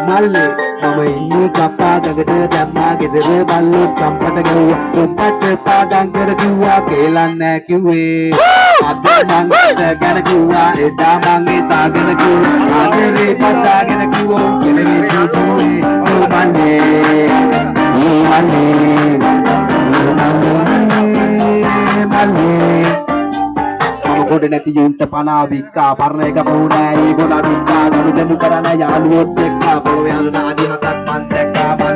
මල්ලේ මම ඉන්නේ කපාගකට දැම්මා ගෙදර බල්ලොත් සම්පත ගැව්වා උම්පච්ච පාඩම් කර කිව්වා කේලන්නේ කිව්වේ අද මං ගැන කිව්වා එදා මං ඒතාගෙන කිව්වා ආදරේ පස්සාගෙන කිව්වෝ කෙලෙවි කිව්වේ මල්ලේ කොට නැති යුන්ට පනා වික්කා පරණ එක පොණෑ ඒගොල්ලෝ වික්කා ගනුදෙනු කරන යාළුවොත් එක්ක පොරව යන ආදි මතක් මන්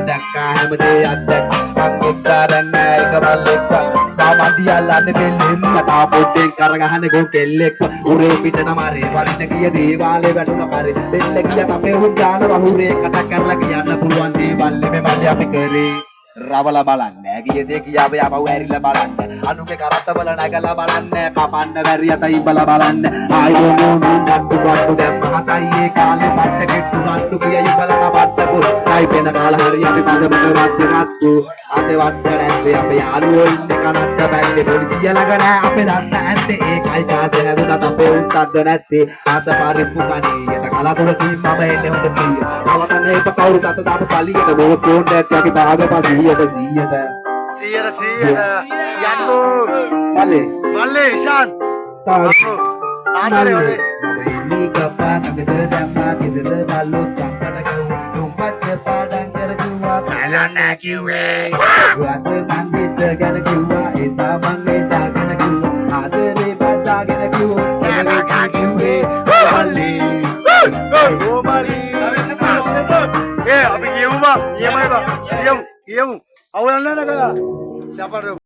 දැක්කා හැමදේ අත්දැක්කා මං එක්කා දැන් නෑ එක බල්ලෙක්ව සාමන්ඩි අල්ලන්නේ බෙල්ලෙන් මතා පොඩ්ඩෙන් කරගහන්නේ ගොන් කෙල්ලෙක්ව උරේ පිටට මාරේ වරින්න ගිය දේවාලේ වැටුණ පාරේ බෙල්ල ගියත් අපේ උන් ඥාන වහුරේ කට කරලා කියන්න පුළුවන් දේවල් මේ මල්ලේ අපි කරේ රවල බලන්නේ ගිය දේ කියාව යපව් ඇරිලා බලන්න අනුගේ කරත්තවල නැගලා බලන්න කපන්න බැරි යතයි බලන්න ආයෝ නෝනුන් නට්ටු බට්ටු දැම්ම හතයි ඒ කාලේ පට්ට කෙට්ටු නට්ටු කියයි බලලා පට්ටපු ආයි පෙන කාලා හරි අපි පදමක රත්තු අතේ වත් නැත්තේ අපේ යාළුවෝ ඉන්නේ කනත්ත බැන්නේ පොලිසිය ළඟ නෑ අපේ දන්න ඇත්තේ ඒකයි කාසේ හැදුනත් අපේ උන් සද්ද නැත්තේ ආස පරිප්පු කණේ යට කලතුර සීම් මම එන්නේ හොඳ සීය අවසන් ඒක කවුරු තත දාපු පලියට බෝස් ෆෝන් එකක් යකි භාගපස් 100ට යන්නෝ මල්ලේ ඉෂාන් ආදරේ ඔලේ මේ කපා නගද දැම්මා කිදද බල්ලොත් සම්පත ගවුවා තුම්පච්ච පාඩම් කර කිව්වා කලන්න කිව්වේ වත මං හිත ගැන කිව්වා එදා මං ඒතාගෙන කිව්වා ආදරේ බදාගෙන කිව්වා කලන්න කිව්වේ මල්ලේ ඕ මරි අපි කියමු කියමු අවුලක් නැහැ නේද? සපර